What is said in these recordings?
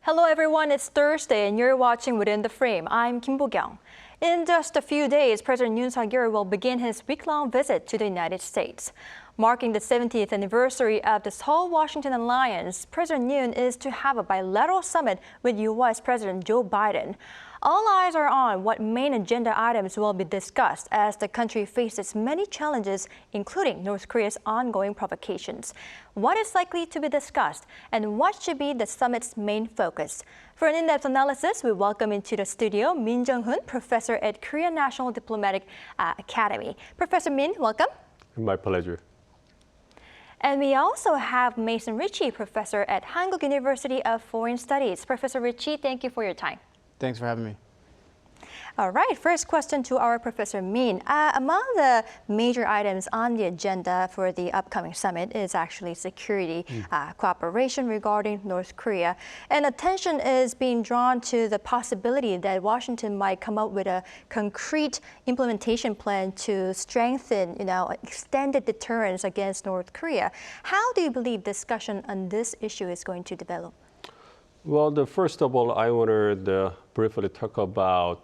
Hello everyone, it's Thursday and you're watching Within the Frame. I'm Kim Bo-kyung. In just a few days, President Yoon Suk Yeol will begin his week-long visit to the United States. Marking the 70th anniversary of the Seoul-Washington alliance, President Yoon is to have a bilateral summit with U.S. President Joe Biden. All eyes are on what main agenda items will be discussed as the country faces many challenges, including North Korea's ongoing provocations. What is likely to be discussed and what should be the summit's main focus? For an in-depth analysis, we welcome into the studio Min Jeong-hun, professor at Korea National Diplomatic Academy. Professor Min, welcome. My pleasure. And we also have Mason Richey, professor at Hankuk University of Foreign Studies. Professor Richey, thank you for your time. Thanks for having me. All right, first question to our Professor Min. Among the major items on the agenda for the upcoming summit is actually security cooperation regarding North Korea. And attention is being drawn to the possibility that Washington might come up with a concrete implementation plan to strengthen, extended deterrence against North Korea. How do you believe discussion on this issue is going to develop? Well, first of all, I wanted to briefly talk about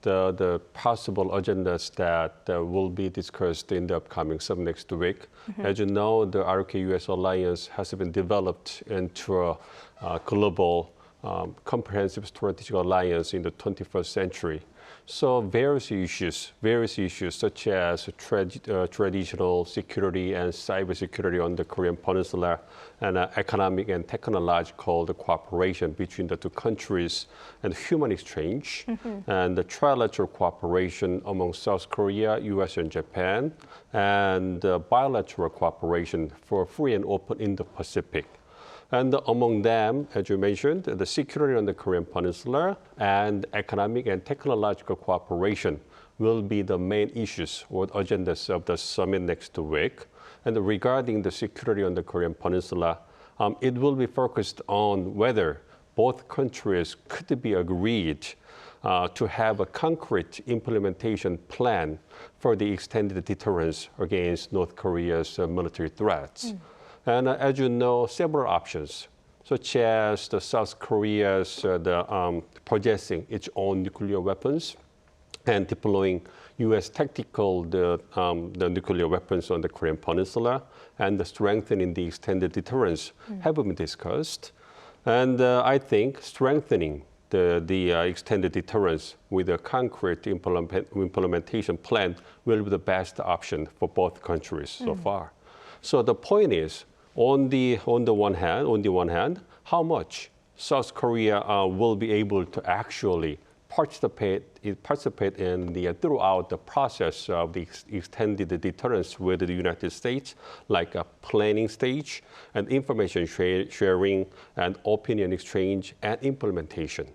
the possible agendas that will be discussed in the upcoming summit next week. As you know, the ROK-U.S. alliance has been developed into a global comprehensive strategic alliance in the 21st century. So various issues such as traditional security and cybersecurity on the Korean Peninsula and economic and technological cooperation between the two countries and human exchange and the trilateral cooperation among South Korea, U.S. and Japan and bilateral cooperation for free and open Indo-Pacific. And among them, as you mentioned, the security on the Korean Peninsula and economic and technological cooperation will be the main issues or agendas of the summit next week. And regarding the security on the Korean Peninsula, it will be focused on whether both countries could be agreed to have a concrete implementation plan for the extended deterrence against North Korea's military threats. And as you know, several options, such as the South Korea's possessing its own nuclear weapons and deploying U.S. tactical the nuclear weapons on the Korean Peninsula and the strengthening the extended deterrence have been discussed. And I think strengthening the extended deterrence with a concrete implementation plan will be the best option for both countries so far. So the point is, on the one hand, how much South Korea will be able to actually participate in throughout the process of the extended deterrence with the United States, like a planning stage and information sharing and opinion exchange and implementation.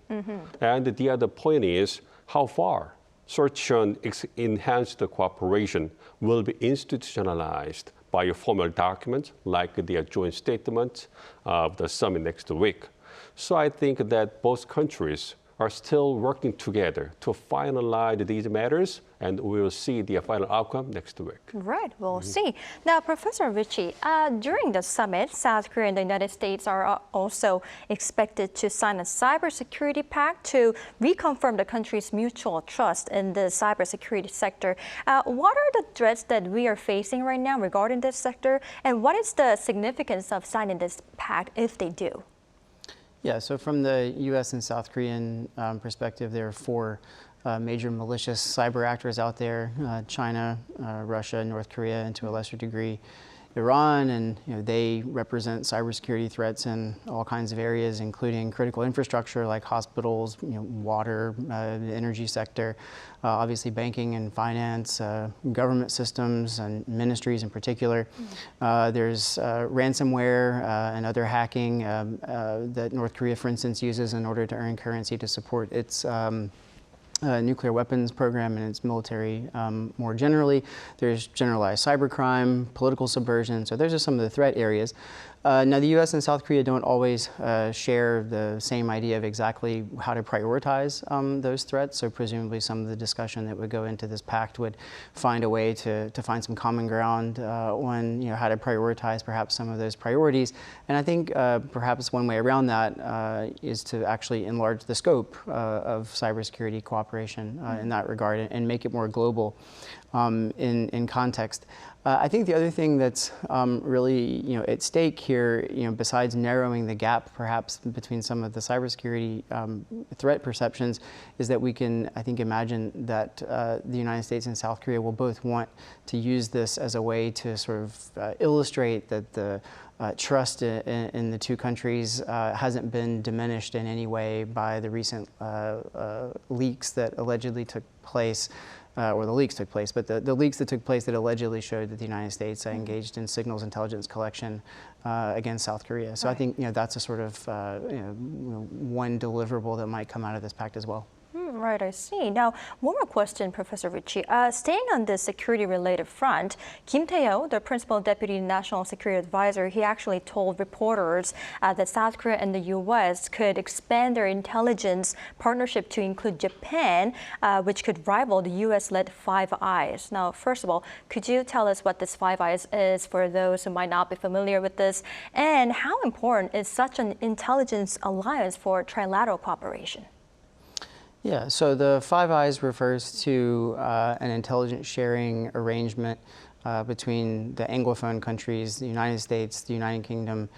And the other point is how far such an enhanced cooperation will be institutionalized by a formal document like the joint statement of the summit next week. So I think that both countries are still working together to finalize these matters, and we will see the final outcome next week. Right, we'll see. Now, Professor Richey, during the summit, South Korea and the United States are also expected to sign a cybersecurity pact to reconfirm the country's mutual trust in the cybersecurity sector. What are the threats that we are facing right now regarding this sector, and what is the significance of signing this pact if they do? Yeah, so from the U.S. and South Korean perspective, there are four major malicious cyber actors out there: China, Russia, North Korea, and to a lesser degree, Iran. And they represent cybersecurity threats in all kinds of areas, including critical infrastructure like hospitals, water, the energy sector, obviously banking and finance, government systems and ministries in particular. There's ransomware and other hacking that North Korea, for instance, uses in order to earn currency to support its nuclear weapons program and its military more generally. There's generalized cybercrime, political subversion. So those are some of the threat areas. Now, the U.S. and South Korea don't always share the same idea of exactly how to prioritize those threats. So presumably some of the discussion that would go into this pact would find a way to find some common ground on how to prioritize perhaps some of those priorities. And I think perhaps one way around that is to actually enlarge the scope of cybersecurity cooperation in that regard and make it more global in context. I think the other thing that's really at stake here, besides narrowing the gap perhaps between some of the cybersecurity threat perceptions, is that we can, I think, imagine that the United States and South Korea will both want to use this as a way to sort of illustrate that the trust in the two countries hasn't been diminished in any way by the recent leaks that allegedly took place. Or the leaks took place, but the leaks that took place that allegedly showed that the United States engaged in signals intelligence collection against South Korea. So I think that's a sort of one deliverable that might come out of this pact as well. Right, I see. Now, one more question, Professor Richey. Staying on the security-related front, Kim Tae-ho, the Principal Deputy National Security Advisor, he actually told reporters that South Korea and the U.S. could expand their intelligence partnership to include Japan, which could rival the U.S.-led Five Eyes. Now, first of all, could you tell us what this Five Eyes is for those who might not be familiar with this, and how important is such an intelligence alliance for trilateral cooperation? Yeah, so the Five Eyes refers to an intelligence sharing arrangement between the Anglophone countries, the United States, the United Kingdom,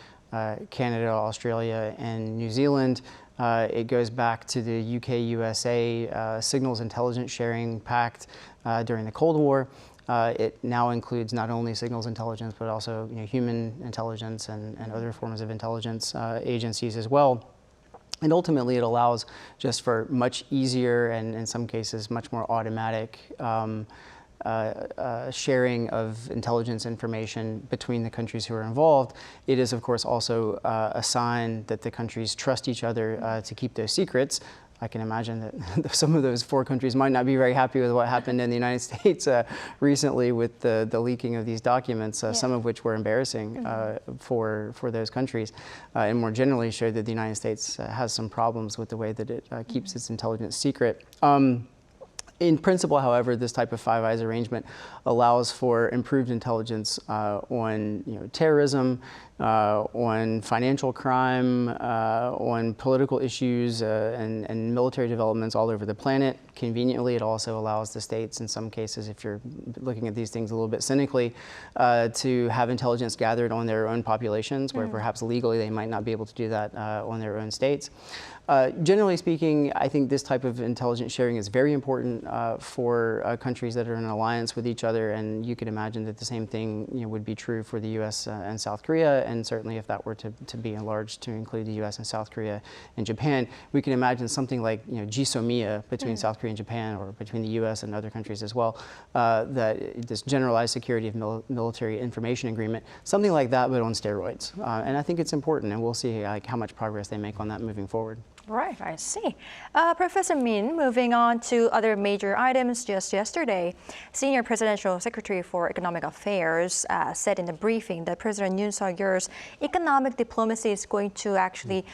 Canada, Australia, and New Zealand. It goes back to the UK-USA Signals Intelligence Sharing Pact during the Cold War. It now includes not only signals intelligence, but also human intelligence and other forms of intelligence agencies as well. And ultimately, it allows just for much easier and in some cases much more automatic sharing of intelligence information between the countries who are involved. It is, of course, also a sign that the countries trust each other to keep those secrets. I can imagine that some of those four countries might not be very happy with what happened in the United States recently with the leaking of these documents, some of which were embarrassing for those countries, and more generally showed that the United States has some problems with the way that it keeps its intelligence secret. In principle, however, this type of Five Eyes arrangement allows for improved intelligence on terrorism, on financial crime, on political issues and military developments all over the planet. Conveniently, it also allows the states, in some cases, if you're looking at these things a little bit cynically, to have intelligence gathered on their own populations, where perhaps legally they might not be able to do that on their own states. Generally speaking, I think this type of intelligence sharing is very important for countries that are in an alliance with each other, and you could imagine that the same thing would be true for the U.S. And South Korea, and certainly if that were to be enlarged to include the U.S. and South Korea and Japan, we can imagine something like GSOMIA between South Korea and Japan, or between the U.S. and other countries as well, that this generalized security of military information agreement, something like that but on steroids. And I think it's important, and we'll see how much progress they make on that moving forward. Right, I see. Professor Min, moving on to other major items. Just yesterday, Senior Presidential Secretary for Economic Affairs said in the briefing that President Yoon Suk Yeol's economic diplomacy is going to actually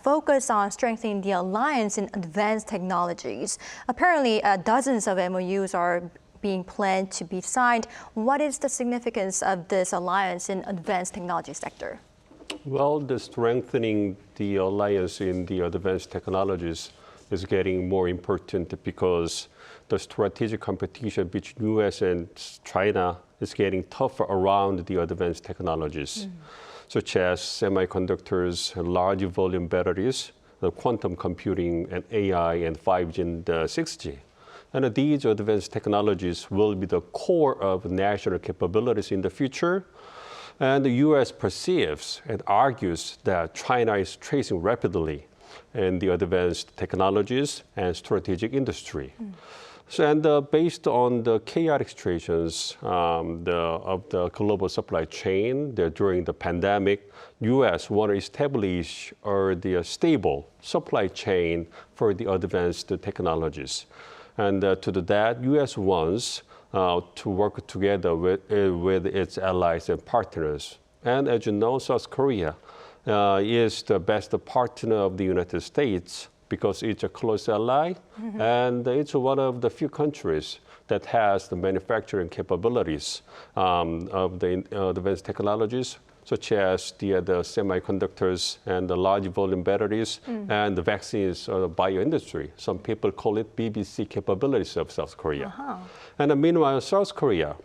focus on strengthening the alliance in advanced technologies. Apparently, dozens of MOUs are being planned to be signed. What is the significance of this alliance in advanced technology sector? Well, the strengthening the alliance in the advanced technologies is getting more important because the strategic competition between U.S. and China is getting tougher around the advanced technologies, such as semiconductors, large volume batteries, quantum computing, and AI, and 5G and 6G. And these advanced technologies will be the core of national capabilities in the future. And the U.S. perceives and argues that China is tracing rapidly in the advanced technologies and strategic industry. So, based on the chaotic situations of the global supply chain during the pandemic, U.S. want to establish the stable supply chain for the advanced technologies. And to that, U.S. wants to work together with its allies and partners And as you know, South Korea is the best partner of the United States because it's a close ally, and it's one of the few countries that has the manufacturing capabilities of the advanced technologies, such as the semiconductors and the large volume batteries and the vaccines or the bio industry. Some people call it BBC capabilities of South Korea. And meanwhile, South Korea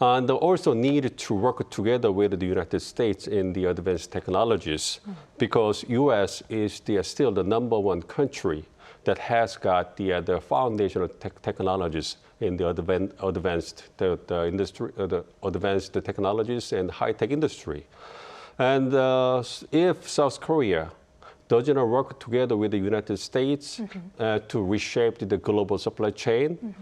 and they also need to work together with the United States in the advanced technologies because U.S. is still the #1 country that has got the foundational technologies in the advanced technologies and high-tech industry. And if South Korea doesn't work together with the United States to reshape the global supply chain,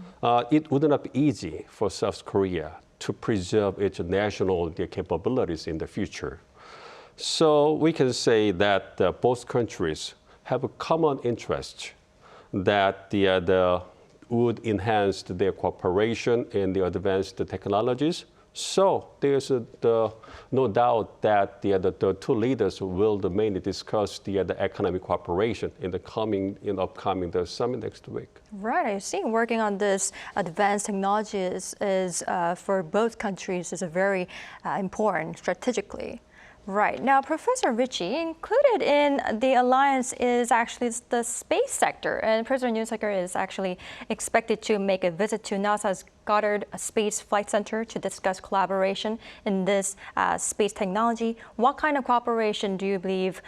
it would not be easy for South Korea to preserve its national capabilities in the future. So we can say that both countries have a common interest that would enhance their cooperation in the advanced technologies. So there's no doubt that the two leaders will mainly discuss the economic cooperation in the upcoming summit next week. Right, I see. Working on this advanced technologies is for both countries is a very important strategically. Right. Now, Professor Richey, included in the alliance is actually the space sector. And President Yoon Suk Yeol is actually expected to make a visit to NASA's Goddard Space Flight Center to discuss collaboration in this space technology. What kind of cooperation do you believe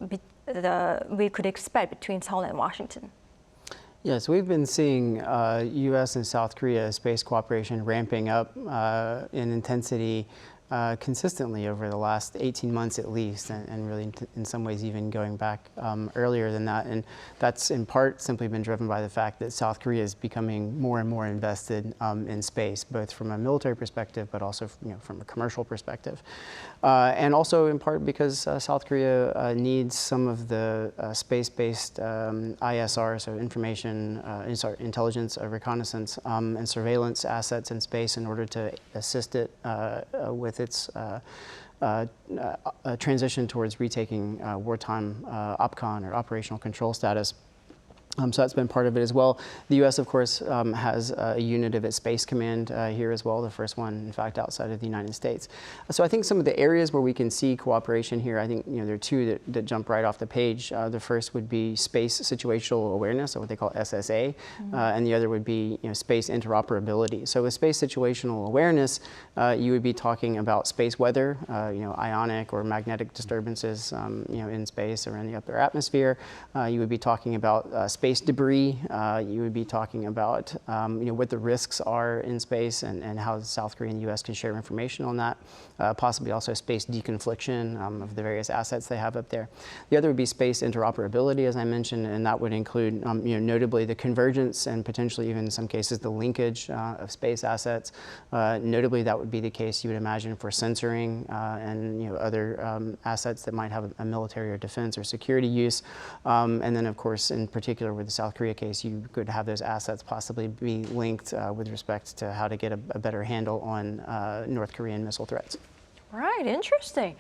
we could expect between Seoul and Washington? Yes, we've been seeing U.S. and South Korea space cooperation ramping up in intensity consistently over the last 18 months at least, and really in some ways even going back earlier than that. And that's in part simply been driven by the fact that South Korea is becoming more and more invested in space, both from a military perspective, but also from a commercial perspective. And also in part because South Korea needs some of the space-based ISR, so intelligence, reconnaissance, and surveillance assets in space in order to assist it with its transition towards retaking wartime OPCON or operational control status. So that's been part of it as well. The U.S., of course, has a unit of its Space Command here as well, the first one, in fact, outside of the United States. So I think some of the areas where we can see cooperation here, I think there are two that jump right off the page. The first would be space situational awareness, or what they call SSA, and the other would be space interoperability. So with space situational awareness, you would be talking about space weather, ionic or magnetic disturbances, in space or in the upper atmosphere. You would be talking about space debris. You would be talking about what the risks are in space and how South Korea and the U.S. can share information on that. Possibly also space deconfliction of the various assets they have up there. The other would be space interoperability, as I mentioned, and that would include notably the convergence and potentially even in some cases the linkage of space assets. Notably, that would be the case you would imagine for censoring and other assets that might have a military or defense or security use. And then, of course, in particular with the South Korea case, you could have those assets possibly be linked with respect to how to get a better handle on North Korean missile threats. Right, interesting.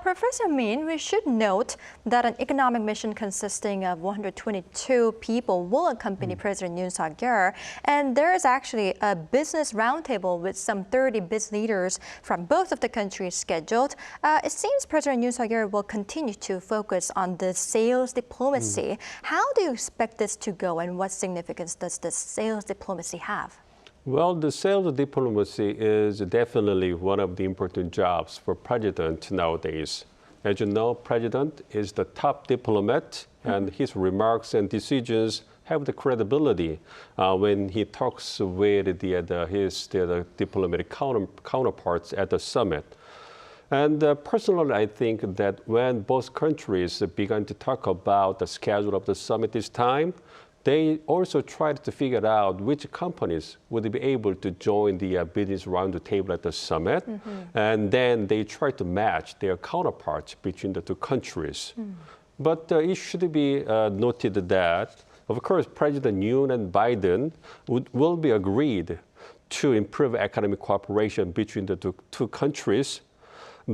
Professor Min, we should note that an economic mission consisting of 122 people will accompany President Yoon Suk Yeol, and there is actually a business roundtable with some 30 business leaders from both of the countries scheduled. It seems President Yoon Suk Yeol will continue to focus on the sales diplomacy. How do you expect this to go, and what significance does the sales diplomacy have? Well, the sales diplomacy is definitely one of the important jobs for president nowadays. As you know, president is the top diplomat, and his remarks and decisions have the credibility when he talks with his diplomatic counterparts at the summit. And personally, I think that when both countries began to talk about the schedule of the summit this time, they also tried to figure out which companies would be able to join the business round the table at the summit. And then they tried to match their counterparts between the two countries. But it should be noted that, of course, President Yoon and Biden will be agreed to improve economic cooperation between the two countries.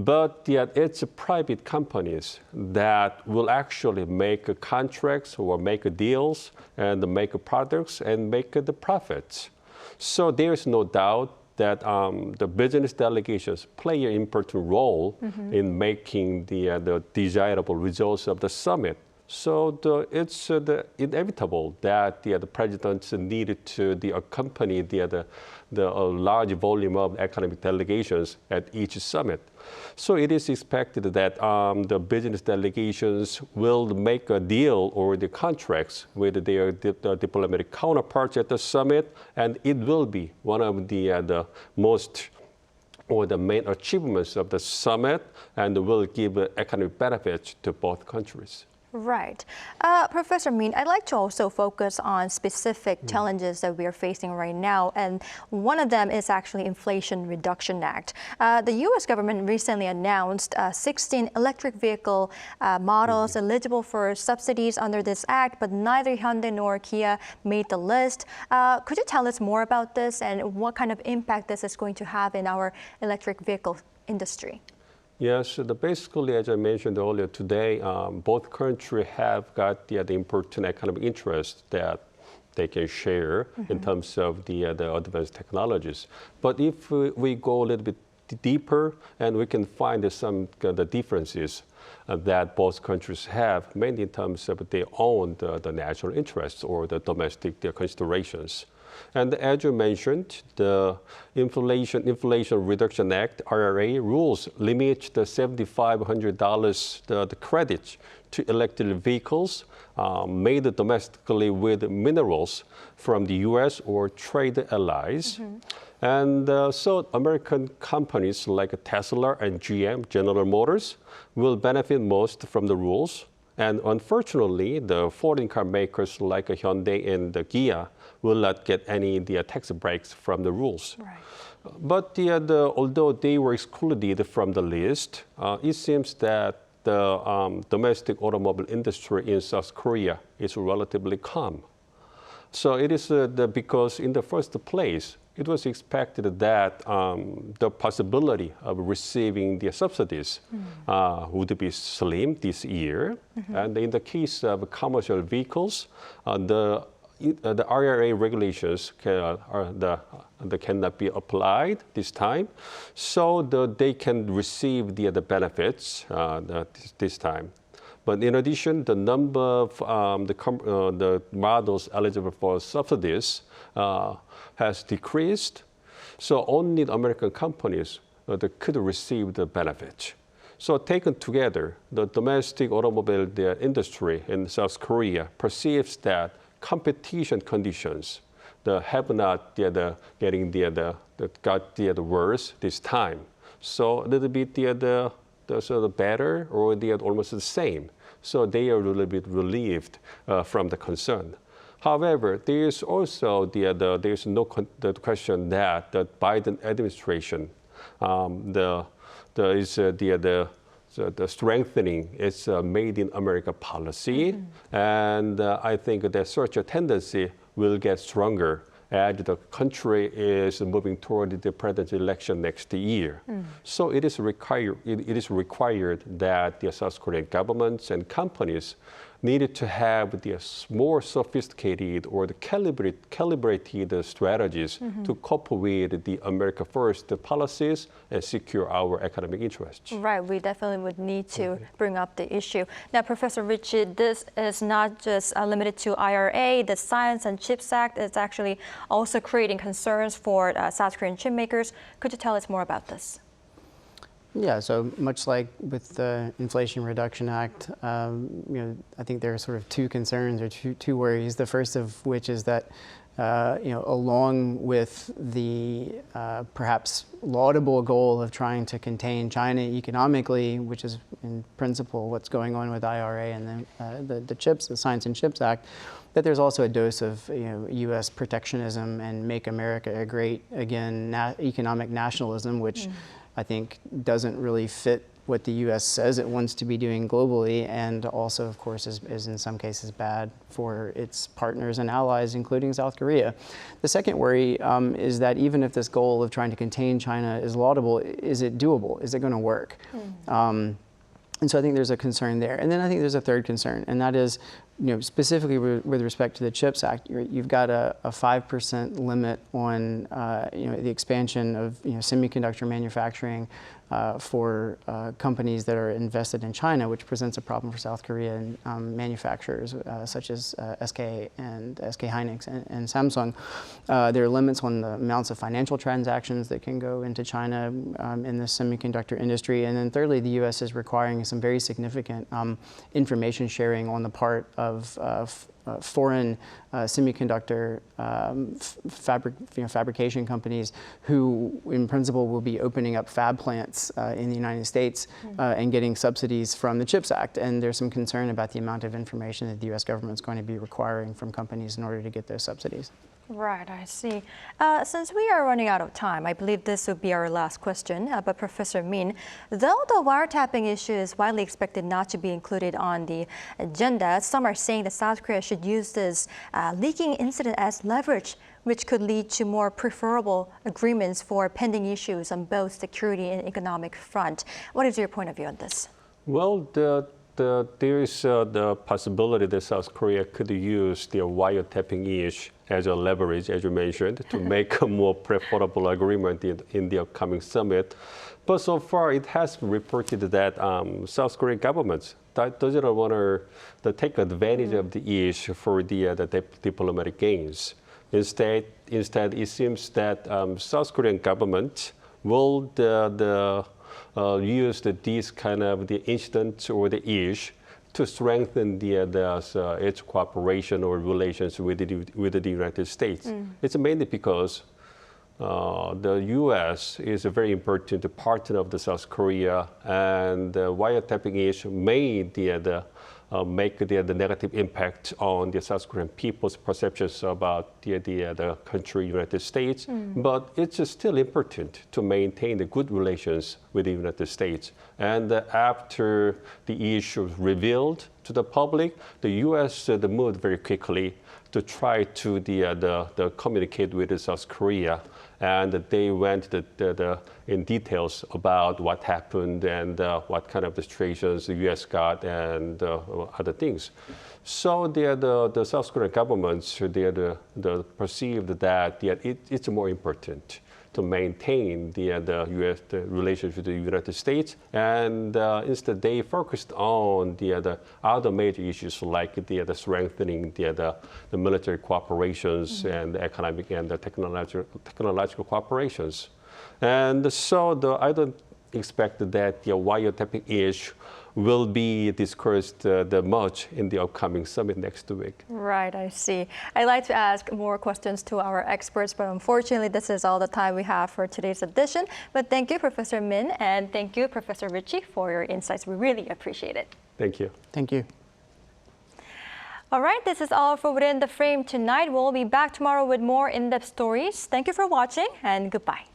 but yet it's private companies that will actually make contracts or make deals and make products and make the profits. So there is no doubt that the business delegations play an important role in making the desirable results of the summit. So it's inevitable that the presidents needed to accompany the large volume of economic delegations at each summit. So it is expected that the business delegations will make a deal or the contracts with their diplomatic counterparts at the summit, and it will be one of the most or the main achievements of the summit, and will give economic benefits to both countries. Right. Professor Min, I'd like to also focus on specific challenges that we are facing right now. And one of them is actually Inflation Reduction Act. The U.S. government recently announced 16 electric vehicle models eligible for subsidies under this act, but neither Hyundai nor Kia made the list. Could you tell us more about this and what kind of impact this is going to have in our electric vehicle industry? Yes, basically, as I mentioned earlier today, both countries have got the important economic interests that they can share in terms of the advanced technologies. But if we go a little bit deeper, and we can find some the differences that both countries have, mainly in terms of their own the national interests or the domestic considerations. And as you mentioned, the Inflation Reduction Act, IRA, rules limit the $7,500 the credit to electric vehicles made domestically with minerals from the U.S. or trade allies. And so American companies like Tesla and GM, General Motors, will benefit most from the rules. And unfortunately, the foreign car makers like Hyundai and Kia will not get any tax breaks from the rules. Right. But although they were excluded from the list, it seems that the domestic automobile industry in South Korea is relatively calm. So it is because in the first place, it was expected that the possibility of receiving the subsidies would be slim this year. And in the case of commercial vehicles, the IRA regulations cannot be applied this time, so they can receive the benefits this time. But in addition, the number of the models eligible for subsidies has decreased, so only the American companies could receive the benefit. So taken together, the domestic automobile industry in South Korea perceives that competition conditions have not getting got worse this time. So a little bit the sort of better or almost the same. So they are a little bit relieved from the concern. However, there is also there's no question that the Biden administration the strengthening its Made in America policy, and I think that such a tendency will get stronger as the country is moving toward the presidential election next year. So it is required that the South Korean governments and companies needed to have the more sophisticated or the calibrated strategies to cope with the America First policies and secure our economic interests. Right, we definitely would need to bring up the issue. Now, Professor Richey, this is not just limited to IRA. The Science and Chips Act is actually also creating concerns for South Korean chip makers. Could you tell us more about this? Yeah, so much like with the Inflation Reduction Act, I think there are sort of two concerns or two worries. The first of which is that, along with the perhaps laudable goal of trying to contain China economically, which is in principle what's going on with IRA and the Science and Chips Act, that there's also a dose of U.S. protectionism and Make America Great Again economic nationalism, which I think doesn't really fit what the U.S. says it wants to be doing globally, and also, of course, is in some cases bad for its partners and allies, including South Korea. The second worry is that even if this goal of trying to contain China is laudable, is it doable? Is it going to work? And so I think there's a concern there. And then I think there's a third concern, and that is, specifically with respect to the CHIPS Act, you've got a 5% limit on, the expansion of, semiconductor manufacturing for companies that are invested in China, which presents a problem for South Korean manufacturers such as SK Hynix and Samsung. There are limits on the amounts of financial transactions that can go into China in the semiconductor industry. And then thirdly, the U.S. is requiring some very significant information sharing on the part of foreign semiconductor fabrication companies who, in principle, will be opening up fab plants in the United States and getting subsidies from the CHIPS Act. And there's some concern about the amount of information that the U.S. government is going to be requiring from companies in order to get those subsidies. Right, I see. Since we are running out of time, I believe this would be our last question. But Professor Min, though the wiretapping issue is widely expected not to be included on the agenda, some are saying that South Korea should use this leaking incident as leverage, which could lead to more preferable agreements for pending issues on both security and economic front. What is your point of view on this? Well, there is the possibility that South Korea could use the wiretapping issue as a leverage, as you mentioned, to make a more preferable agreement in the upcoming summit. But so far, it has been reported that South Korean government doesn't want to take advantage of the issue for the diplomatic gains. Instead, it seems that South Korean government will use these kind of the incidents or the issue to strengthen its cooperation or relations with the United States. It's mainly because the U.S. is a very important partner of the South Korea, and the wiretapping issue may make the negative impact on the South Korean people's perceptions about the country United States. But it's still important to maintain the good relations with the United States. And after the issue was revealed to the public, the U.S. moved very quickly to try to communicate with South Korea. And they went in details about what happened and what kind of demonstrations the U.S. got and other things. So the South Korean government perceived that it's more important to maintain the U.S. relations with the United States, and instead they focused on the other major issues like the strengthening the military cooperations and the economic and the technological cooperations. And so I don't expect that the wiretapping issue will be discussed much in the upcoming summit next week. Right, I see. I'd like to ask more questions to our experts, but unfortunately, this is all the time we have for today's edition. But thank you, Professor Min, and thank you, Professor Richey, for your insights. We really appreciate it. Thank you. Thank you. All right, this is all for Within the Frame tonight. We'll be back tomorrow with more in-depth stories. Thank you for watching, and goodbye.